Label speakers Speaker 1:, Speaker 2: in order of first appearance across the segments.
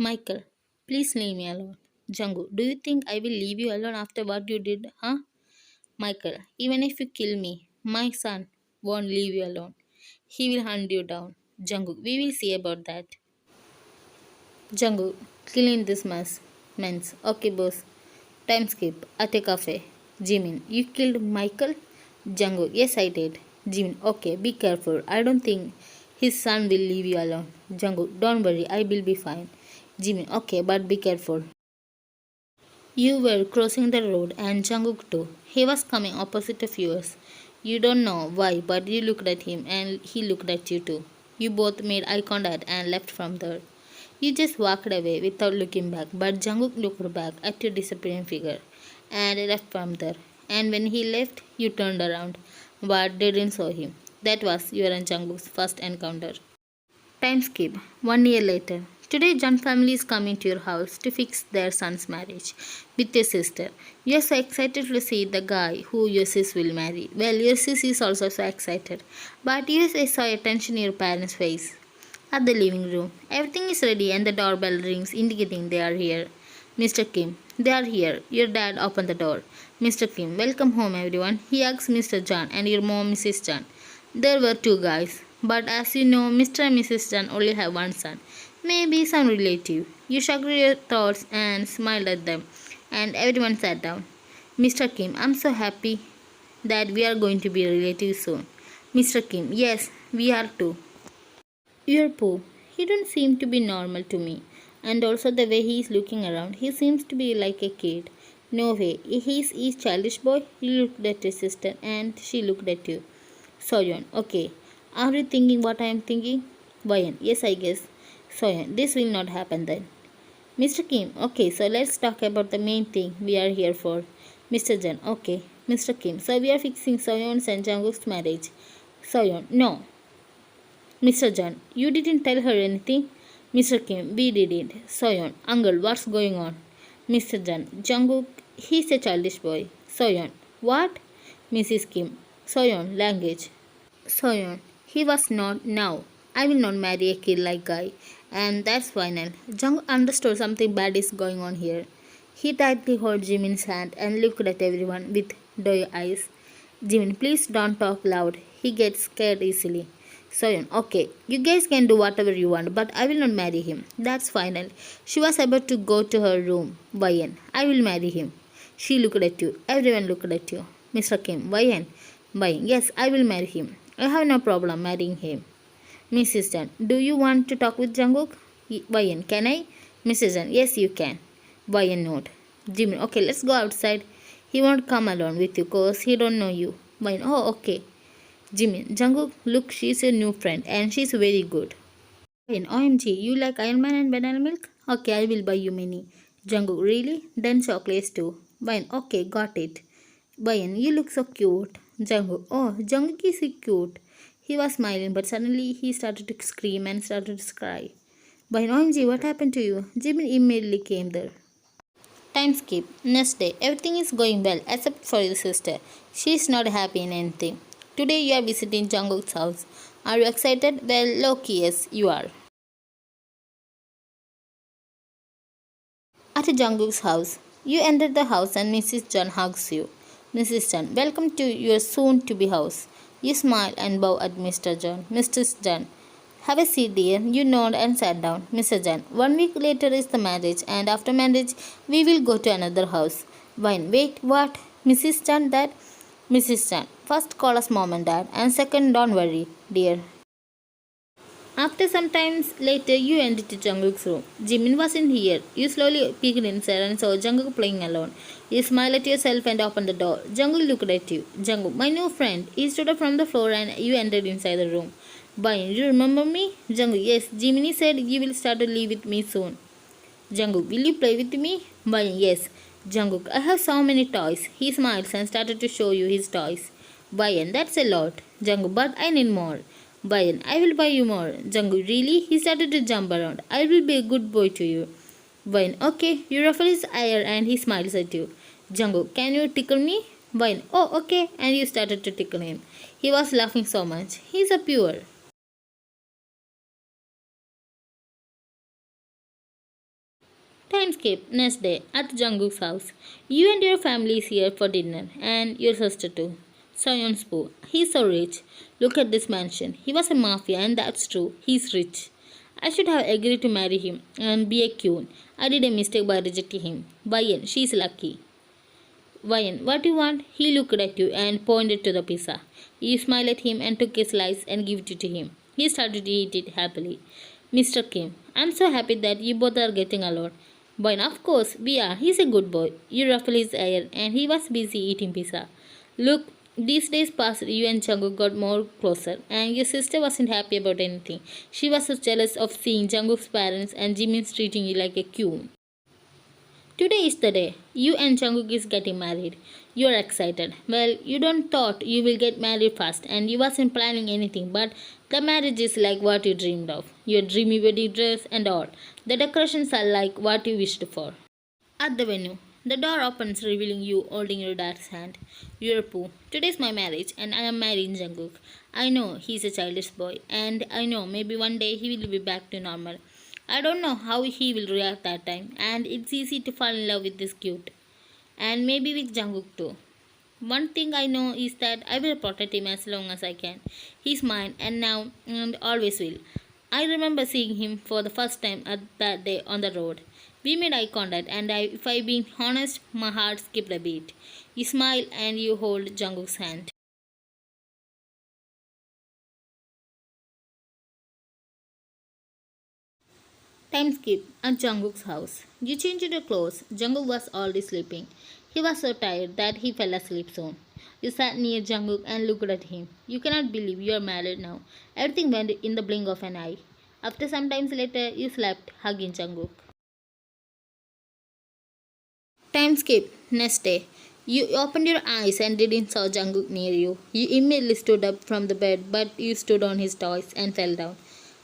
Speaker 1: Michael, please leave me alone. Jungkook, do you think I will leave you alone after what you did, huh? Michael, even if you kill me, my son won't leave you alone. He will hunt you down. Jungkook, we will see about that. Jungkook, clean this mess. Mens. Okay, boss. Time skip. At a cafe. Jimin, you killed Michael? Jungkook, yes, I did. Jimin, okay, be careful. I don't think his son will leave you alone. Jungkook, don't worry, I will be fine. Jimin, okay, but be careful. You were crossing the road and Jungkook too. He was coming opposite of yours. You don't know why, but you looked at him and he looked at you too. You both made eye contact and left from there. You just walked away without looking back, but Jungkook looked back at your disappearing figure and left from there. And when he left, you turned around, but didn't saw him. That was your and Jungkook's first encounter. Time skip. 1 year later. Today, John family is coming to your house to fix their son's marriage with your sister. You are so excited to see the guy who your sis will marry. Well, your sis is also so excited. But you saw a tension in your parents' face. At the living room, everything is ready and the doorbell rings indicating they are here. Mr. Kim, they are here. Your dad opened the door. Mr. Kim, welcome home everyone. He asks Mr. John and your mom Mrs. John. There were two guys, but as you know, Mr. and Mrs. John only have one son. Maybe some relative. You shook your thoughts and smiled at them, and everyone sat down. Mr. Kim, I'm so happy that we are going to be relatives soon. Mr. Kim, yes, we are too. Your Pooh, he don't seem to be normal to me. And also the way he is looking around, he seems to be like a kid. No way, he's childish boy. You looked at your sister and she looked at you. Soyeon, okay. Are you thinking what I am thinking? Vayan, yes I guess. Soyeon, this will not happen then. Mr. Kim, okay, so let's talk about the main thing we are here for. Mr. Jan, okay. Mr. Kim, so we are fixing Soyeon's and Jungkook's marriage. Soyeon, no. Mr. Jan, you didn't tell her anything? Mr. Kim, we didn't. Soyeon, Uncle, what's going on? Mr. Jan, Jungkook, he's a childish boy. Soyeon, what? Mrs. Kim, Soyeon, language. Soyeon, he was not now. I will not marry a kid like guy. And that's final. Jung understood something bad is going on here. He tightly held Jimin's hand and looked at everyone with doe eyes. Jimin, please don't talk loud. He gets scared easily. Soyeon, okay, you guys can do whatever you want, but I will not marry him. That's final. She was about to go to her room. Vayan, I will marry him. She looked at you. Everyone looked at you. Mr. Kim, Vayan. Vayan, yes, I will marry him. I have no problem marrying him. Mrs. Jan, do you want to talk with Jungkook? Vayan, can I? Mrs. Jan, yes, you can. Vayan, note. Jimin, okay, let's go outside. He won't come alone with you cause he don't know you. Vayan, oh, okay. Jimin, Jungkook, look, she's a new friend and she's very good. Vayan, OMG, you like Iron Man and banana milk? Okay, I will buy you many. Jungkook, really? Then chocolates too. Vayan, okay, got it. Vayan, you look so cute. Jungkook, oh, Jungkook is so cute. He was smiling, but suddenly he started to scream and started to cry. Vayan, OMG, what happened to you? Jimin immediately came there. Time skip. Next day, everything is going well except for your sister. She is not happy in anything. Today you are visiting Jungkook's house. Are you excited? Well, low-key, yes, you are. At Jungkook's house, you enter the house and Mrs. John hugs you. Mrs. John, welcome to your soon-to-be house. You smile and bow at Mr. John. Mrs. John, have a seat, dear. You nod and sat down. Mr. John, 1 week later is the marriage, and after marriage, we will go to another house. Wine, wait, what? Mrs. John, that? Mrs. Chan, first call us mom and dad, and second, don't worry, dear. After some time later, you entered to Jungkook's room. Jimin was in here. You slowly peeked inside and saw Jungkook playing alone. You smiled at yourself and opened the door. Jungkook looked at you. Jungkook, my new friend. He stood up from the floor and you entered inside the room. Bye, you remember me? Jungkook, yes. Jiminy said you will start to live with me soon. Jungkook, will you play with me? Bye, yes. Jungkook, I have so many toys. He smiles and started to show you his toys. Bayan, that's a lot. Jungkook, but I need more. Bayan, I will buy you more. Jungkook, really? He started to jump around. I will be a good boy to you. Bayan, okay. You ruffle his ear and he smiles at you. Jungkook, can you tickle me? Bayan, oh, okay. And you started to tickle him. He was laughing so much. He's a pure. Time skip. Next day at Jungkook's house. You and your family is here for dinner, and your sister too. Soyeon's Poo. He's so rich. Look at this mansion. He was a mafia, and that's true. He's rich. I should have agreed to marry him and be a queen. I did a mistake by rejecting him. Bayan, she's lucky. Bayan, what do you want? He looked at you and pointed to the pizza. You smiled at him and took a slice and gave it to him. He started to eat it happily. Mr. Kim, I'm so happy that you both are getting along. Bayan, of course, we are. He's a good boy. You ruffled his hair and he was busy eating pizza. Look, these days past, you and Jungkook got more closer, and your sister wasn't happy about anything. She was so jealous of seeing Jungkook's parents and Jimin's treating you like a queen. Today is the day. You and Jungkook is getting married. You are excited. Well, you don't thought you will get married fast, and you wasn't planning anything, but the marriage is like what you dreamed of. Your dreamy wedding dress and all. The decorations are like what you wished for. At the venue, the door opens, revealing you holding your dad's hand. You're Pooh. Today's my marriage, and I am marrying Jungkook. I know he's a childish boy, and I know maybe one day he will be back to normal. I don't know how he will react that time, and it's easy to fall in love with this cute. And maybe with Jungkook too. One thing I know is that I will protect him as long as I can. He's mine, and now and always will. I remember seeing him for the first time at that day on the road. We made eye contact, and if I being honest, my heart skipped a beat. You smile and you hold Jungkook's hand. Time skip at Jungkook's house. You changed your clothes. Jungkook was already sleeping. He was so tired that he fell asleep soon. You sat near Jungkook and looked at him. You cannot believe you are married now. Everything went in the blink of an eye. After some time later, you slept, hugging Jungkook. Time skip. Next day. You opened your eyes and didn't saw Jungkook near you. You immediately stood up from the bed, but you stood on his toys and fell down.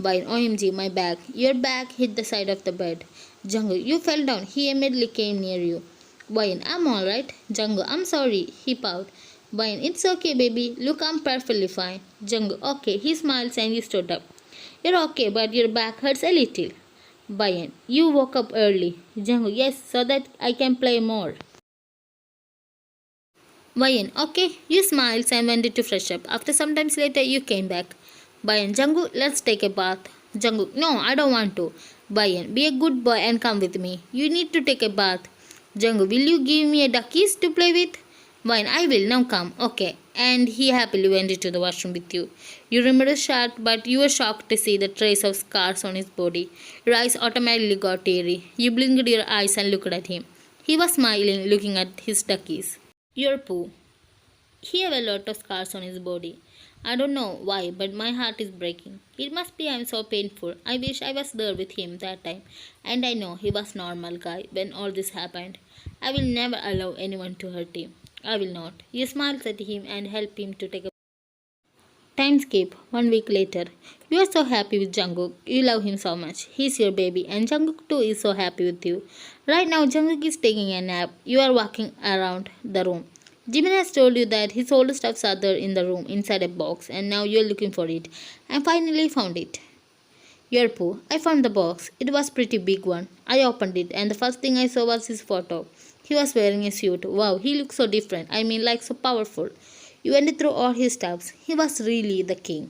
Speaker 1: By OMG, my back. Your back hit the side of the bed. Jungkook, you fell down. He immediately came near you. Bayan, I'm alright. Jungkook, I'm sorry. He pouted. Bayan, it's okay, baby. Look, I'm perfectly fine. Jungkook, okay. He smiles and you stood up. You're okay, but your back hurts a little. Bayan, you woke up early. Jungkook, yes, so that I can play more. Bayan, okay. You smiled and went to fresh up. After some time later, you came back. Bayan, Jungkook, let's take a bath. Jungkook, no, I don't want to. Bayan, be a good boy and come with me. You need to take a bath. Jungkook, will you give me a duckies to play with? Bayan, I will. Now come. Okay. And he happily went into the washroom with you. You remember the shot, but you were shocked to see the trace of scars on his body. Your eyes automatically got teary. You blinked your eyes and looked at him. He was smiling, looking at his duckies. Your poo. He have a lot of scars on his body. I don't know why, but my heart is breaking. It must be I'm so painful. I wish I was there with him that time. And I know he was normal guy when all this happened. I will never allow anyone to hurt him. I will not. You smiled at him and helped him to take a time skip. 1 week later. You are so happy with Jungkook. You love him so much. He's your baby and Jungkook too is so happy with you. Right now Jungkook is taking a nap. You are walking around the room. Jimin has told you that his old stuffs are there in the room inside a box and now you're looking for it. I finally found it. Yerpo, I found the box. It was pretty big one. I opened it and the first thing I saw was his photo. He was wearing a suit. Wow, he looks so different. I mean like so powerful. You went through all his stuffs. He was really the king.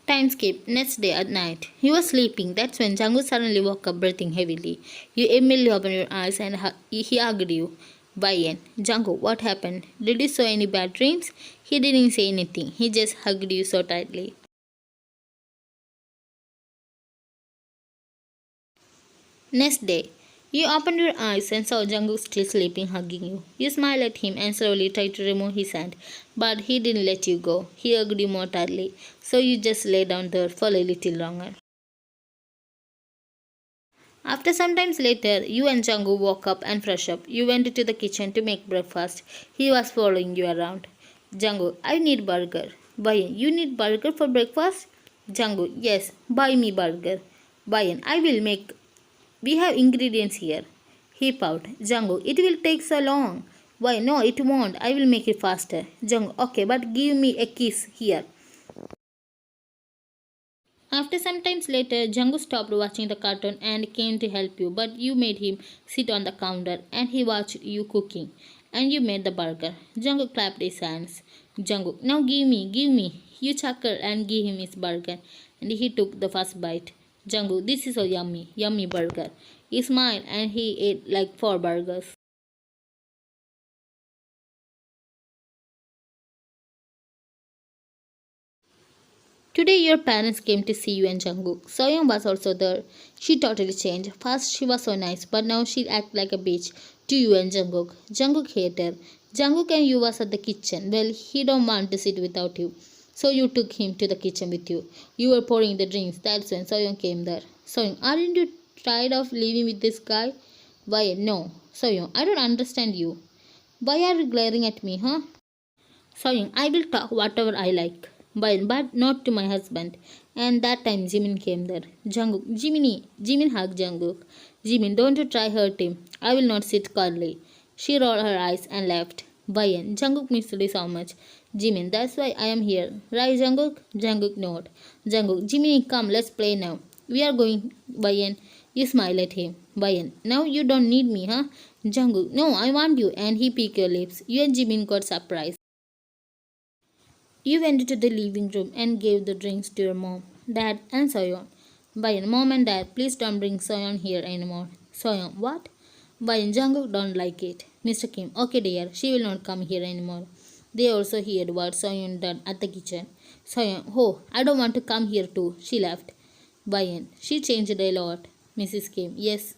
Speaker 1: Time skip. Next day at night. You were sleeping. That's when Jungkook suddenly woke up breathing heavily. You immediately opened your eyes and he hugged you. Bayan. Jungkook, what happened? Did you saw any bad dreams? He didn't say anything. He just hugged you so tightly. Next day. You opened your eyes and saw Jungkook still sleeping, hugging you. You smiled at him and slowly tried to remove his hand, but he didn't let you go. He hugged you more tightly, so you just lay down there for a little longer. After some time later, you and Jungkook woke up and fresh up. You went to the kitchen to make breakfast. He was following you around. Jungkook, I need burger. Bayan, you need burger for breakfast? Jungkook, yes, buy me burger. Bayan, I will make. We have ingredients here. He pouted. Jungkook, it will take so long. Why, no, it won't. I will make it faster. Jungkook, okay, but give me a kiss here. After some time later, Jungkook stopped watching the cartoon and came to help you, but you made him sit on the counter and he watched you cooking. And you made the burger. Jungkook clapped his hands. Jungkook, now give me. You chuckled and gave him his burger. And he took the first bite. Jungkook, this is a yummy burger. He smiled and he ate like 4 burgers. Today your parents came to see you and Jungkook. Soyeon was also there. She totally changed. First she was so nice, but now she act like a bitch to you and Jungkook. Jungkook hated her. Jungkook and you was at the kitchen. Well, he don't want to sit without you. So you took him to the kitchen with you. You were pouring the drinks. That's when Soyeon came there. Soyeon, aren't you tired of living with this guy? Why, no. Soyeon, I don't understand you. Why are you glaring at me, huh? Saying, I will talk whatever I like, but not to my husband. And that time Jimin came there. Jungkook, Jimin hugged Jungkook. Jimin, don't you try hurt him. I will not sit calmly. She rolled her eyes and left. Bayan, Jungkook missed you so much. Jimin, that's why I am here. Right, Jungkook? Jungkook nodded. Jungkook, Jiminy, come, let's play now. We are going, Bayan. You smile at him. Bayan, now you don't need me, huh? Jungkook, no, I want you. And he picked your lips. You and Jimin got surprised. You went to the living room and gave the drinks to your mom, dad, and Soyeon. Bayan, mom and dad, please don't bring Soyeon here anymore. Soyeon, what? Bayan, Jungkook don't like it. Mr. Kim, okay dear, she will not come here anymore. They also heard what Soyeon done at the kitchen. Soyeon, oh, I don't want to come here too. She left. Bayan, she changed a lot. Mrs. Kim, yes.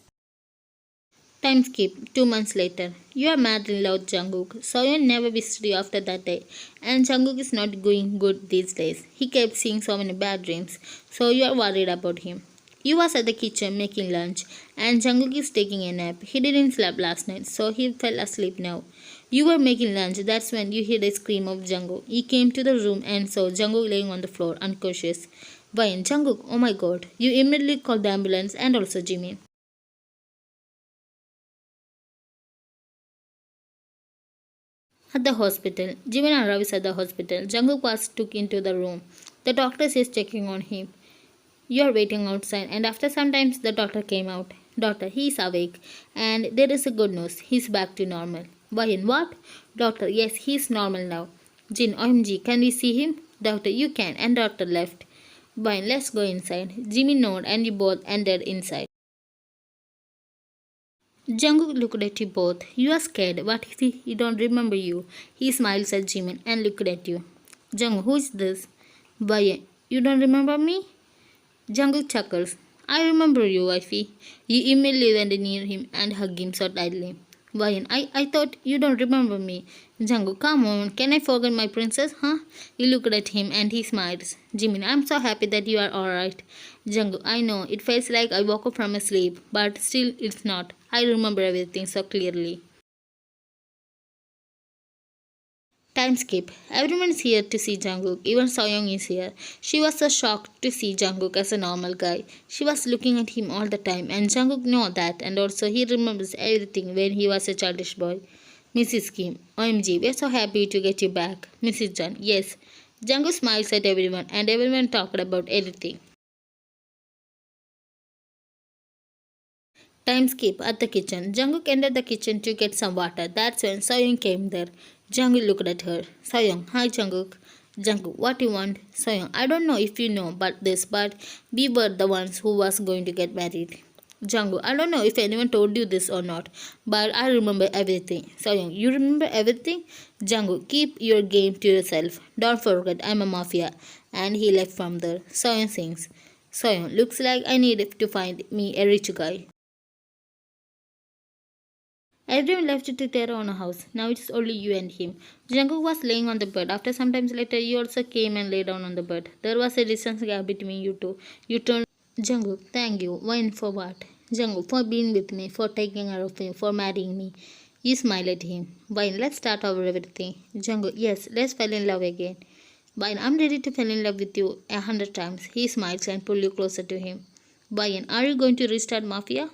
Speaker 1: Time skip. 2 months later. You are madly in love with Jungkook. Soyeon never visited you after that day. And Jungkook is not going good these days. He kept seeing so many bad dreams. So you are worried about him. You was at the kitchen making lunch. And Jungkook is taking a nap. He didn't sleep last night. So he fell asleep now. You were making lunch. That's when you heard a scream of Jungkook. He came to the room and saw Jungkook laying on the floor unconscious. Why, Jungkook, oh my god. You immediately called the ambulance and also Jimmy. At the hospital, Jimin arrives at the hospital. Jungkook was took into the room. The doctor is checking on him. You are waiting outside, and after some time, the doctor came out. Doctor, he is awake, and there is a good news. He is back to normal. Bayan, what? Doctor, yes, he is normal now. Jin, OMG, can we see him? Doctor, you can, and doctor left. Bayan, let's go inside. Jimmy nodded, and you both entered inside. Jungkook looked at you both. You are scared. What if he don't remember you? He smiles at Jimin and looked at you. Jungkook, who is this? Bayan, you don't remember me? Jungkook chuckles. I remember you, wifey. You immediately went near him and hugged him so tightly. Bayan, I thought you don't remember me. Jungkook, come on, can I forget my princess, huh? You looked at him and he smiles. Jimin, I'm so happy that you are alright. Jungkook, I know, it feels like I woke up from a sleep, but still it's not. I remember everything so clearly. Time skip. Everyone is here to see Jungkook. Even Soyoung is here. She was so shocked to see Jungkook as a normal guy. She was looking at him all the time, and Jungkook knew that, and also he remembers everything when he was a childish boy. Mrs. Kim, OMG, we're so happy to get you back. Mrs. John, yes. Jungkook smiles at everyone, and everyone talked about everything. Time skip at the kitchen. Jungkook entered the kitchen to get some water. That's when Soyoung came there. Jungkook looked at her. Soyoung, hi Jungkook. Jungkook, what do you want? Soyoung, I don't know if you know but we were the ones who was going to get married. Jungkook, I don't know if anyone told you this or not, but I remember everything. Soyoung, you remember everything? Jungkook, keep your game to yourself. Don't forget I'm a mafia. And he left from there. Soyoung sings. Soyoung, looks like I need to find me a rich guy. Everyone left to their own house. Now it's only you and him. Jungkook was laying on the bed. After some time later, you also came and lay down on the bed. There was a distance gap between you two. You turned Jungkook, thank you. Wine for what? Jungkook, for being with me, for taking care of me, for marrying me. You smile at him. Wine, let's start over everything. Jungkook, yes, let's fall in love again. Wine, I'm ready to fall in love with you 100 times. He smiles and pulls you closer to him. Wine, are you going to restart Mafia?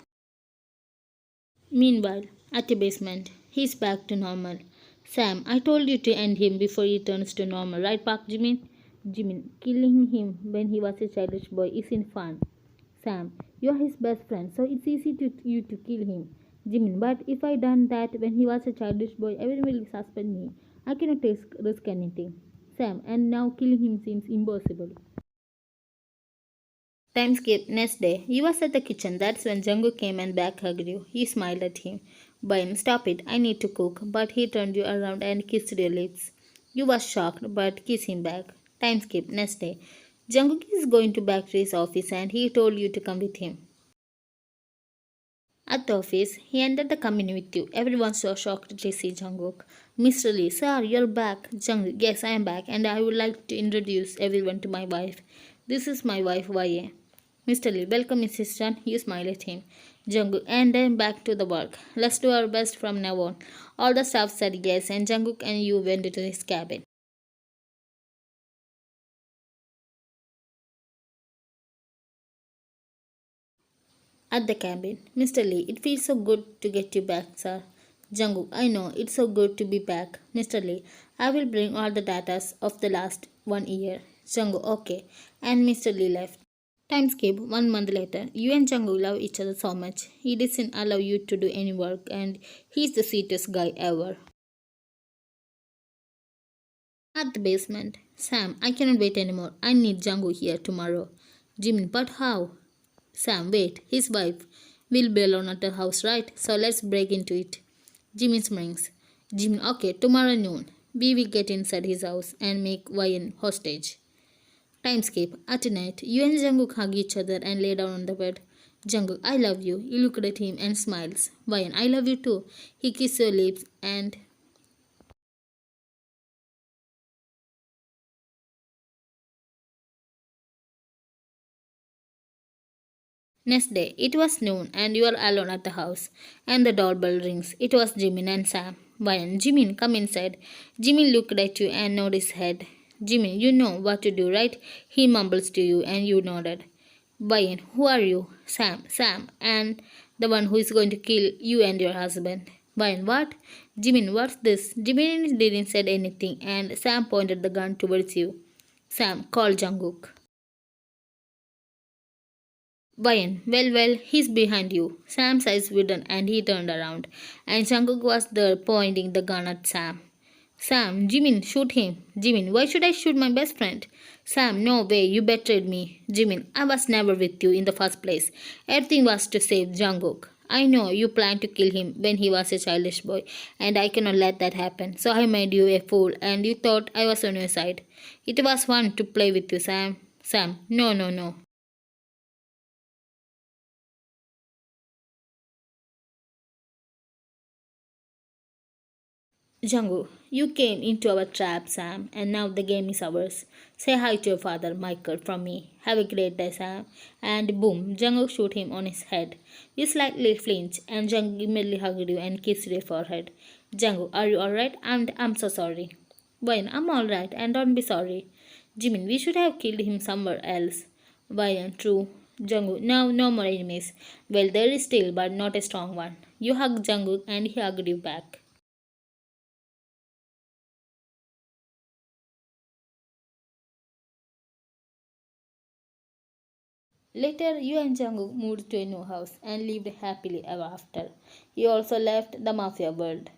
Speaker 1: Meanwhile, at the basement, he's back to normal. Sam, I told you to end him before he turns to normal, right, Park Jimin? Jimin, killing him when he was a childish boy isn't fun. Sam, you're his best friend, so it's easy to you to kill him. Jimin, but if I done that when he was a childish boy, everyone will suspend me. I cannot risk anything. Sam, and now killing him seems impossible. Time skip next day. He was at the kitchen. That's when Jungkook came and back hugged you. He smiled at him. Bayan, stop it. I need to cook. But he turned you around and kissed your lips. You was shocked, but kiss him back. Time skip next day. Jungkook is going to back to his office and he told you to come with him. At the office, he entered the company with you. Everyone was so shocked to see Jungkook. Mr. Lee, sir, you're back. Jungkook, yes, I am back, and I would like to introduce everyone to my wife. This is my wife, YA. Mr. Lee, welcome, Mrs. Chan. You smile at him. Jungkook, and then back to the work. Let's do our best from now on. All the staff said yes, and Jungkook and you went into his cabin. At the cabin, Mr. Lee, it feels so good to get you back, sir. Jungkook, I know, it's so good to be back. Mr. Lee, I will bring all the datas of the last 1 year. Jungkook, okay. And Mr. Lee left. Time skip 1 month later. You and Jungkook love each other so much. He doesn't allow you to do any work and he's the sweetest guy ever. At the basement. Sam, I cannot wait anymore. I need Jungkook here tomorrow. Jimin, but how? Sam, wait. His wife will be alone at the house, right? So let's break into it. Jimin springs. Jimin, okay, tomorrow noon. We will get inside his house and make Ryan hostage. Time skip. At night, you and Jungkook hug each other and lay down on the bed. Jungkook, I love you. You look at him and smiles. Ryan, I love you too. He kisses your lips and next day, it was noon and you are alone at the house. And the doorbell rings. It was Jimin and Sam. Ryan, Jimin, come inside. Jimin looked at you and nodded his head. Jimin, you know what to do, right? He mumbles to you and you nodded. Ryan, who are you? Sam, and the one who is going to kill you and your husband. Ryan, what? Jimin, what's this? Jimin didn't say anything and Sam pointed the gun towards you. Sam, call Jungkook. Ryan, well, he's behind you. Sam's eyes widened and he turned around, and Jungkook was there pointing the gun at Sam. Sam, Jimin, shoot him. Jimin, why should I shoot my best friend? Sam, no way, you betrayed me. Jimin, I was never with you in the first place. Everything was to save Jungkook. I know you planned to kill him when he was a childish boy, and I cannot let that happen. So I made you a fool, and you thought I was on your side. It was fun to play with you, Sam. Sam, no. Jungkook, you came into our trap, Sam, and now the game is ours. Say hi to your father, Michael, from me. Have a great day, Sam. And boom, Jungkook shot him on his head. You slightly flinched, and Jungkook immediately hugged you and kissed your forehead. Jungkook, are you alright? I'm so sorry. Wayne, I'm alright, and don't be sorry. Jimin, we should have killed him somewhere else. Wayne, true. Jungkook, now no more enemies. Well, there is still, but not a strong one. You hugged Jungkook, and he hugged you back. Later, you and Jungkook moved to a new house and lived happily ever after. He also left the mafia world.